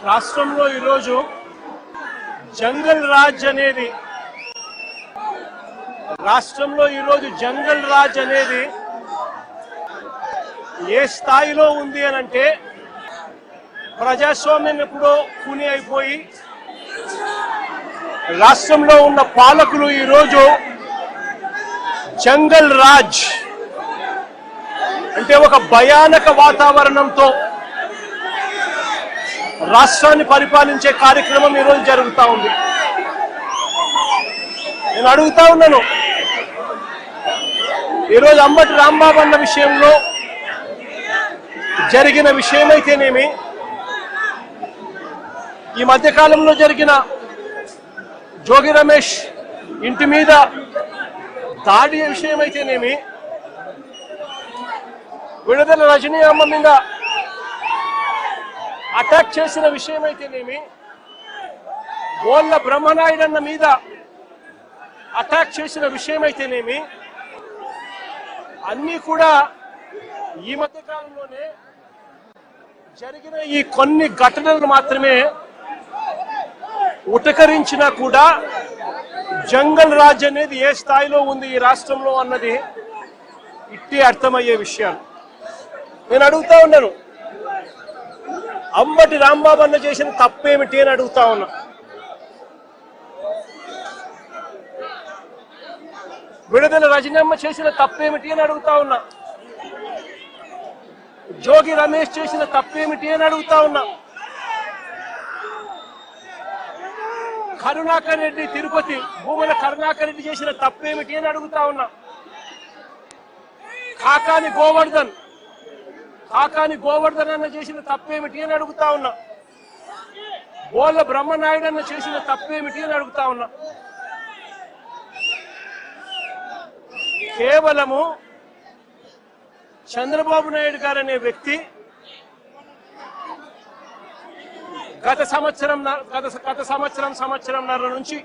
రాష్ట్రంలో ఈరోజు జంగల్ రాజ్ అనేది ఏ స్థాయిలో ఉంది అని అంటే ప్రజాస్వామ్యం ఎప్పుడో కూని అయిపోయి రాష్ట్రంలో ఉన్న పాలకులు ఈరోజు జంగల్ రాజ్ అంటే ఒక భయానక వాతావరణంతో రాష్ట్రాన్ని పరిపాలించే కార్యక్రమం ఈరోజు జరుగుతూ ఉంది. నేను అడుగుతా ఉన్నాను, ఈరోజు అంబటి రాంబాబు అన్న విషయంలో జరిగిన విషయమైతేనేమి, ఈ మధ్యకాలంలో జరిగిన జోగి రమేష్ ఇంటి మీద దాడి విషయమైతేనేమి, విడుదల రజనీ అమ్మ మీద అటాక్ చేసిన విషయమైతేనేమి, బోళ్ళ బ్రహ్మనాయుడు అన్న మీద అటాక్ చేసిన విషయమైతేనేమి, అన్నీ కూడా ఈ మధ్య కాలంలోనే జరిగిన ఈ కొన్ని ఘటనలు మాత్రమే ఉటకరించినా కూడా జంగల్ రాజ్ అనేది ఏ స్థాయిలో ఉంది ఈ రాష్ట్రంలో అన్నది ఇట్టి అర్థమయ్యే విషయాలు. నేను అడుగుతా ఉన్నాను, అంబటి రాంబాబు అన్న చేసిన తప్పేమిటి అని అడుగుతా ఉన్నా. విడుదల రజనమ్మ చేసిన తప్పేమిటి అని అడుగుతా ఉన్నా. జోగి రమేష్ చేసిన తప్పేమిటి అని అడుగుతా ఉన్నా. కరుణాకర్ రెడ్డి తిరుపతి భూముల కరుణాకర్ రెడ్డి చేసిన తప్పేమిటి అని అడుగుతా ఉన్నా. కాకాని గోవర్ధన్ అన్న చేసిన తప్పేమిటి అని అడుగుతా ఉన్నా. బోళ్ళ బ్రహ్మనాయుడు అన్న చేసిన తప్పేమిటి అని అడుగుతా ఉన్నా. కేవలము చంద్రబాబు నాయుడు గారు అనే వ్యక్తి గత సంవత్సరంన్నర నుంచి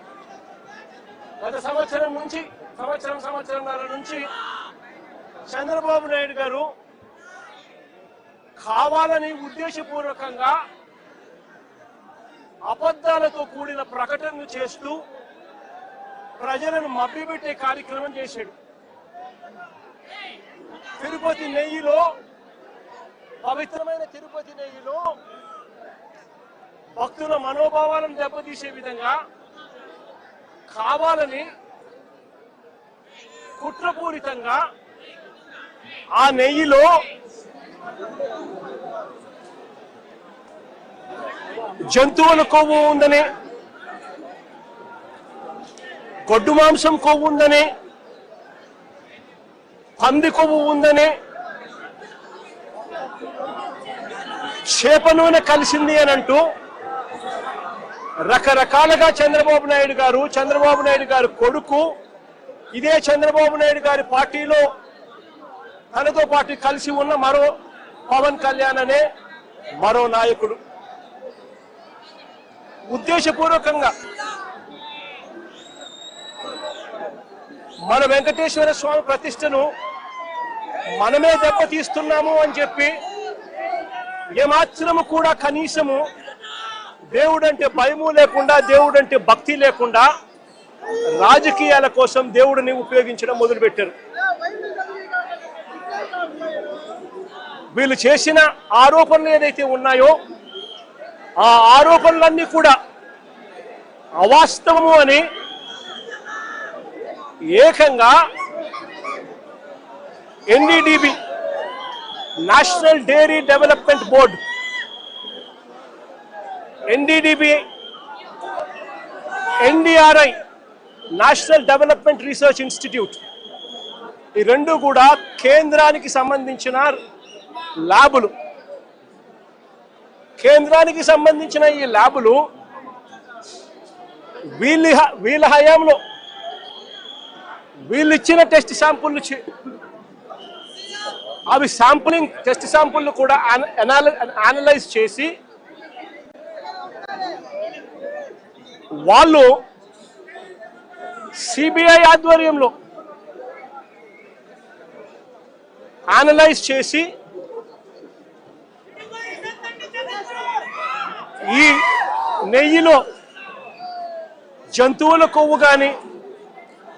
చంద్రబాబు నాయుడు గారు కావాలని ఉద్దేశపూర్వకంగా అబద్ధాలతో కూడిన ప్రకటనలు చేస్తూ ప్రజలను మభ్యపెట్టే కార్యక్రమం చేశాడు. తిరుపతి నెయ్యిలో, పవిత్రమైన తిరుపతి నెయ్యిలో భక్తుల మనోభావాలను దెబ్బతీసే విధంగా కావాలని కుట్రపూరితంగా ఆ నెయ్యిలో జంతువుల కొవ్వు ఉందని, గొడ్డు మాంసం కొవ్వు ఉందని, పంది కొవ్వు ఉందని, చేప నూనె కలిసింది అని అంటూ రకరకాలుగా చంద్రబాబు నాయుడు గారు కొడుకు, ఇదే చంద్రబాబు నాయుడు గారి పార్టీలో తనతో పాటు కలిసి ఉన్న మరో పవన్ కళ్యాణ్ అనే మరో నాయకుడు ఉద్దేశపూర్వకంగా మన వెంకటేశ్వర స్వామి ప్రతిష్టను మనమే దెబ్బతీస్తున్నాము అని చెప్పి ఏమాత్రము కూడా కనీసము దేవుడంటే భయము లేకుండా, దేవుడంటే భక్తి లేకుండా రాజకీయాల కోసం దేవుడిని ఉపయోగించడం మొదలుపెట్టారు. వీళ్ళు చేసిన ఆరోపణలు ఏదైతే ఉన్నాయో ఆ ఆరోపణలన్నీ కూడా అవాస్తవము అని ఏకంగా NDDB National Dairy Development Board, NDDB, NDRI National Development Research Institute, ఈ రెండు కూడా కేంద్రానికి సంబంధించిన ల్యాబులు. కేంద్రానికి సంబంధించిన ఈ ల్యాబులు వీళ్ళ హయాంలో వీళ్ళు ఇచ్చిన టెస్ట్ శాంపుల్, అవి శాంపులింగ్ టెస్ట్ శాంపుల్ కూడా అనలైజ్ చేసి వాళ్ళు సిబిఐ ఆధ్వర్యంలో అనలైజ్ చేసి నెయ్యిలో జంతువుల కొవ్వు కానీ,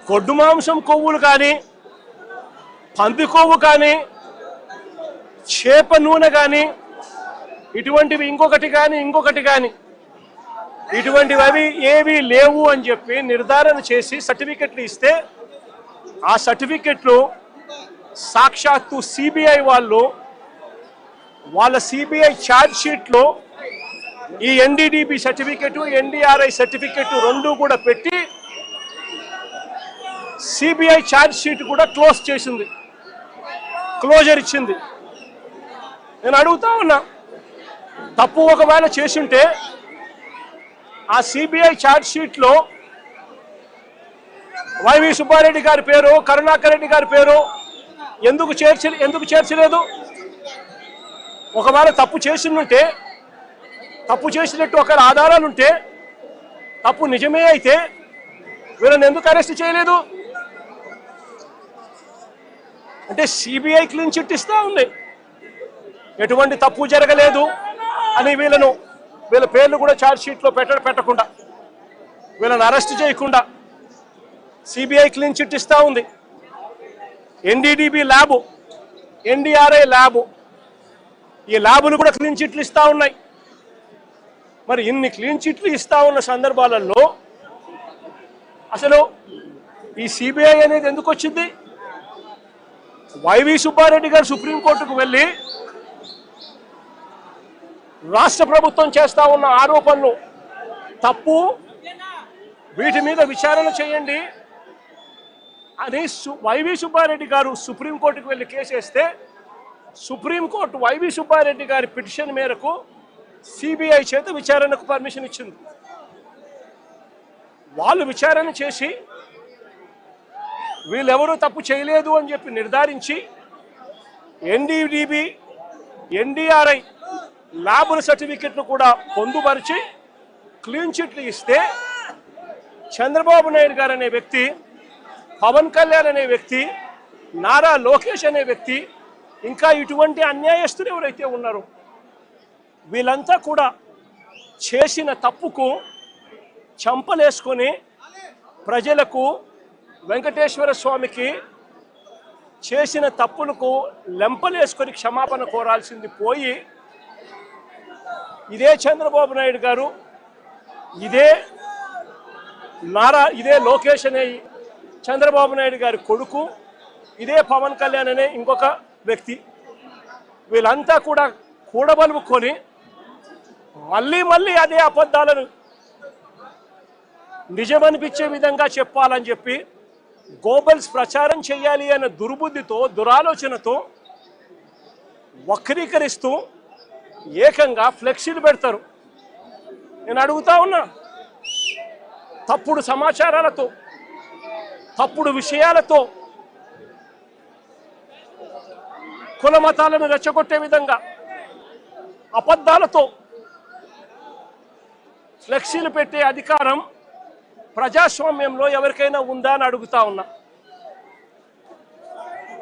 గొడ్డు మాంసం కొవ్వులు కానీ, పంది కొవ్వు కానీ, చేప నూనె కానీ, ఇటువంటివి ఇంకొకటి కానీ ఇటువంటివి అవి ఏవి లేవు అని చెప్పి నిర్ధారణ చేసి సర్టిఫికెట్లు ఇస్తే ఆ సర్టిఫికెట్లు సాక్షాత్తు సిబిఐ వాళ్ళ సిబిఐ ఛార్జ్ షీట్లో ఈ ఎన్డీడీబీ సర్టిఫికెట్, ఎన్డీఆర్ఐ సర్టిఫికెట్ రెండు కూడా పెట్టి సిబిఐ ఛార్జ్ షీట్ కూడా క్లోజర్ ఇచ్చింది. నేను అడుగుతా ఉన్నా, తప్పు ఒకవేళ చేసుంటే ఆ సిబిఐ ఛార్జ్ షీట్లో వైవి సుబ్బారెడ్డి గారి పేరు, కరుణాకర్ రెడ్డి గారి పేరు ఎందుకు చేర్చలేదు? ఒకవేళ తప్పు చేసినట్టు ఒకవేళ ఆధారాలుంటే, తప్పు నిజమే అయితే వీళ్ళని ఎందుకు అరెస్ట్ చేయలేదు? అంటే సిబిఐ క్లీన్ చిట్ ఇస్తా ఉంది, ఎటువంటి తప్పు జరగలేదు అని వీళ్ళ పేర్లు కూడా ఛార్జ్ షీట్లో పెట్టకుండా, వీళ్ళని అరెస్ట్ చేయకుండా సిబిఐ క్లీన్ చిట్ ఇస్తా ఉంది. ఎన్డీడీబీ ల్యాబు, ఎన్డీఆర్ఐ ల్యాబు, ఈ ల్యాబులు కూడా క్లీన్ చిట్లు ఇస్తా ఉన్నాయి. మరి ఇన్ని క్లీన్ చిట్లు ఇస్తా ఉన్న సందర్భాలలో అసలు ఈ సిబిఐ అనేది ఎందుకు వచ్చింది? వైవి సుబ్బారెడ్డి గారు సుప్రీంకోర్టుకు వెళ్ళి రాష్ట్ర ప్రభుత్వం చేస్తా ఉన్న ఆరోపణలు తప్పు, వీటి మీద విచారణ చేయండి అని వైవి సుబ్బారెడ్డి గారు సుప్రీంకోర్టుకు వెళ్ళి కేసు వేస్తే సుప్రీంకోర్టు వైవి సుబ్బారెడ్డి గారి పిటిషన్ మేరకు సిబిఐ చేత విచారణకు పర్మిషన్ ఇచ్చింది. వాళ్ళు విచారణ చేసి వీళ్ళెవరూ తప్పు చేయలేదు అని చెప్పి నిర్ధారించి ఎన్డీడీబీ, ఎన్డీఆర్ఐ ల్యాబుల సర్టిఫికెట్లు కూడా పొందుపరిచి క్లీన్ చిట్లు ఇస్తే చంద్రబాబు నాయుడు గారు అనే వ్యక్తి, పవన్ కళ్యాణ్ అనే వ్యక్తి, నారా లోకేష్ అనే వ్యక్తి, ఇంకా ఇటువంటి అన్యాయస్తులు ఎవరైతే ఉన్నారో వీళ్ళంతా కూడా చేసిన తప్పుకు చంపలేసుకొని ప్రజలకు, వెంకటేశ్వర స్వామికి చేసిన తప్పులకు లెంపలేసుకొని క్షమాపణ కోరాల్సింది పోయి ఇదే చంద్రబాబు నాయుడు గారు, ఇదే లోకేష్ అనే చంద్రబాబు నాయుడు గారి కొడుకు, ఇదే పవన్ కళ్యాణ్ అనే ఇంకొక వ్యక్తి, వీళ్ళంతా కూడా కూడబలుపుకొని మళ్ళీ అదే అబద్ధాలను నిజమనిపించే విధంగా చెప్పాలని చెప్పి గోబల్స్ ప్రచారం చేయాలి అనే దుర్బుద్ధితో, దురాలోచనతో వక్రీకరిస్తూ ఏకంగా ఫ్లెక్సీలు పెడతారు. నేను అడుగుతా ఉన్నా, తప్పుడు సమాచారాలతో, తప్పుడు విషయాలతో, కుల మతాలను రెచ్చగొట్టే విధంగా అబద్ధాలతో ఫ్లెక్సీలు పెట్టే అధికారం ప్రజాస్వామ్యంలో ఎవరికైనా ఉందా అని అడుగుతా ఉన్నా.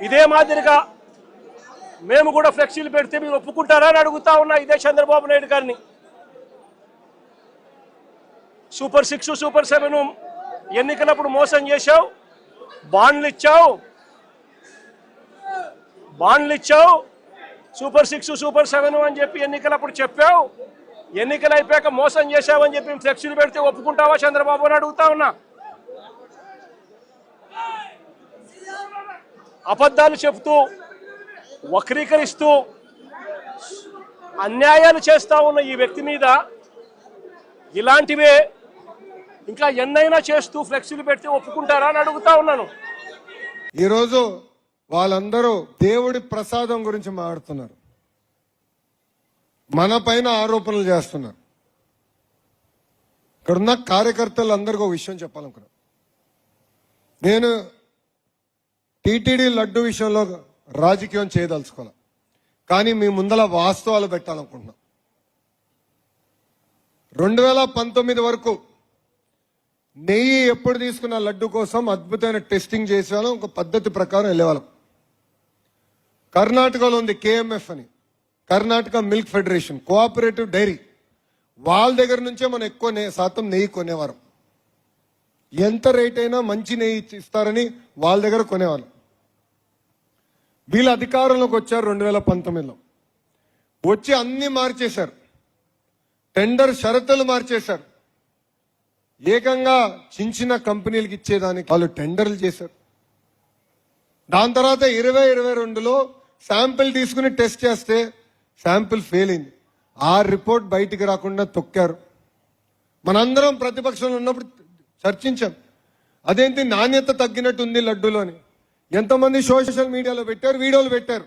ఇదే మాదిరిగా మేము కూడా ఫ్లెక్సీలు పెడితే మీరు ఒప్పుకుంటారా అని అడుగుతా ఉన్నా ఇదే చంద్రబాబు నాయుడు గారిని. సూపర్ 6, సూపర్ 7 ఎన్నికలప్పుడు మోసం చేశావు, బాండ్లు ఇచ్చావు, సూపర్ 6, సూపర్ 7 అని చెప్పి ఎన్నికలప్పుడు చెప్పావు, ఎన్నికలు అయిపోయాక మోసం చేశావని చెప్పి ఫ్లెక్సీలు పెడితే ఒప్పుకుంటావా చంద్రబాబు అని అడుగుతా ఉన్నా. అబద్ధాలు చెప్తూ, వక్రీకరిస్తూ అన్యాయాలు చేస్తా ఉన్న ఈ వ్యక్తి మీద ఇలాంటివే ఇంకా ఎన్నైనా చేస్తూ ఫ్లెక్సీలు పెడితే ఒప్పుకుంటారా అని అడుగుతా ఉన్నాను. ఈరోజు వాళ్ళందరూ దేవుడి ప్రసాదం గురించి మాట్లాడుతున్నారు, మన పైన ఆరోపణలు చేస్తున్నారు. ఇక్కడున్న కార్యకర్తలు అందరికీ ఒక విషయం చెప్పాలనుకున్నా. నేను టీటీడీ లడ్డు విషయంలో రాజకీయం చేయదలుచుకోవాలి, కానీ మీ ముందల వాస్తవాలు పెట్టాలనుకుంటున్నా. 2019 వరకు నెయ్యి ఎప్పుడు తీసుకున్న లడ్డు కోసం అద్భుతమైన టెస్టింగ్ చేసేవాళ్ళం, ఒక పద్ధతి ప్రకారం వెళ్ళేవాళ్ళం. కర్ణాటకలో ఉంది KMF అని, Karnataka milk federation, cooperative dairy. వాళ్ళ దగ్గర నుంచే మనం ఎక్కువ శాతం నెయ్యి కొనేవారు. ఎంత రేట్ అయినా మంచి నెయ్యి ఇస్తారని వాళ్ళ దగ్గర కొనేవాళ్ళు. వీళ్ళు అధికారంలోకి వచ్చారు 2019లో. వచ్చి అన్ని మార్చేశారు. టెండర్ షరతులు మార్చేశారు. ఏకంగా చిన్న కంపెనీలకు ఇచ్చేదానికి వాళ్ళు టెండర్లు చేశారు. దాని తర్వాత 2022లో శాంపిల్ తీసుకుని టెస్ట్ చేస్తే శాంపిల్ ఫెయిల్ అయింది. ఆ రిపోర్ట్ బయటికి రాకుండా తొక్కారు. మనందరం ప్రతిపక్షంలో ఉన్నప్పుడు చర్చించాం, అదేంటి నాణ్యత తగ్గినట్టుంది లడ్డూలోని. ఎంతమంది సోషల్ మీడియాలో పెట్టారు, వీడియోలు పెట్టారు.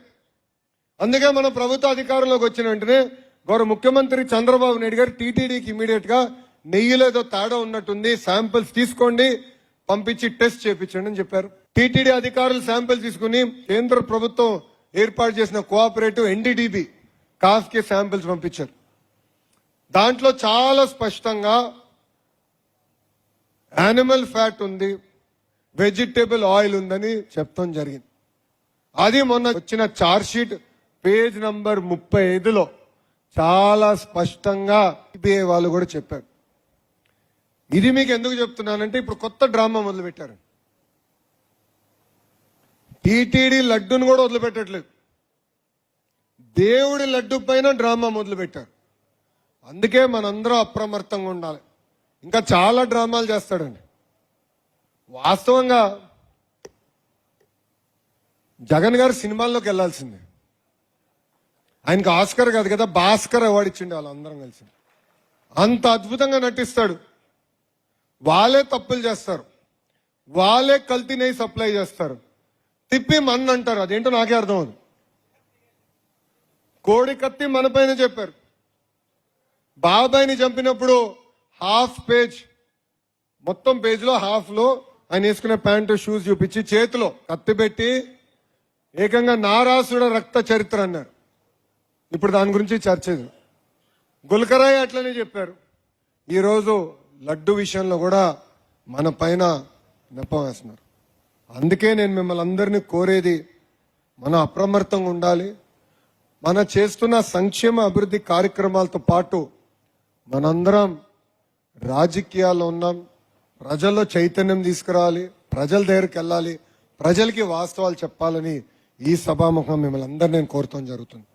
అందుకే మనం ప్రభుత్వ అధికారంలోకి వచ్చిన వెంటనే గౌరవ ముఖ్యమంత్రి చంద్రబాబు నాయుడు గారు టీటీడీకి ఇమీడియట్ గా నెయ్యిలో ఏదో తేడా ఉన్నట్టుంది, శాంపిల్స్ తీసుకోండి, పంపించి టెస్ట్ చేయించండి అని చెప్పారు. టీటీడీ అధికారులు శాంపిల్ తీసుకుని కేంద్ర ప్రభుత్వం ఏర్పాటు చేసిన కోఆపరేటివ్ ఎన్డీడీబీ కాఫ్కి శాంపిల్స్ పంపించారు. దాంట్లో చాలా స్పష్టంగా యానిమల్ ఫ్యాట్ ఉంది, వెజిటేబుల్ ఆయిల్ ఉందని చెప్తాం జరిగింది. అది మొన్న వచ్చిన ఛార్జ్ షీట్ పేజ్ నంబర్ 35లో చాలా స్పష్టంగా సిబిఐ వాళ్ళు కూడా చెప్పారు. ఇది మీకు ఎందుకు చెప్తున్నానంటే ఇప్పుడు కొత్త డ్రామా మొదలు పెట్టారు. టీటీడీ లడ్డూను కూడా వదిలిపెట్టట్లేదు, దేవుడి లడ్డు పైన డ్రామా మొదలు పెట్టారు. అందుకే మనందరం అప్రమత్తంగా ఉండాలి. ఇంకా చాలా డ్రామాలు చేస్తాడండి. వాస్తవంగా జగన్ గారు సినిమాల్లోకి వెళ్లాల్సిందే. ఆయనకు ఆస్కర్ కాదు కదా, భాస్కర్ అవార్డు ఇచ్చిండే వాళ్ళందరం కలిసి. అంత అద్భుతంగా నటిస్తాడు. వాళ్ళే తప్పులు చేస్తారు, వాళ్ళే కల్తీ నెయ్యి సప్లై చేస్తారు, తిప్పి మన్ అంటారు. అదేంటో నాకే అర్థం అవుతుంది. కోడి కత్తి మన పైన చెప్పారు. బాబాయిని చంపినప్పుడు హాఫ్ పేజ్, మొత్తం పేజ్ లో హాఫ్ లో ఆయన వేసుకునే ప్యాంటు షూస్ చూపించి చేతిలో కత్తి పెట్టి ఏకంగా నారాసుడ రక్త చరిత్ర అన్నారు. ఇప్పుడు దాని గురించి చర్చ. గుల్కరాయ్ అట్లనే చెప్పారు. ఈరోజు లడ్డు విషయంలో కూడా మన పైన నెపం వేస్తున్నారు. అందుకే నేను మిమ్మల్ని అందరినీ కోరేది, మనం అప్రమత్తంగా ఉండాలి. మన చేస్తున్న సంక్షేమ అభివృద్ధి కార్యక్రమాలతో పాటు మనందరం రాజకీయాల్లో ఉన్నాం. ప్రజల్లో చైతన్యం తీసుకురావాలి, ప్రజల దగ్గరికి వెళ్ళాలి, ప్రజలకి వాస్తవాలు చెప్పాలని ఈ సభాముఖం మిమ్మల్ని అందరినీ నేను కోరటం జరుగుతుంది.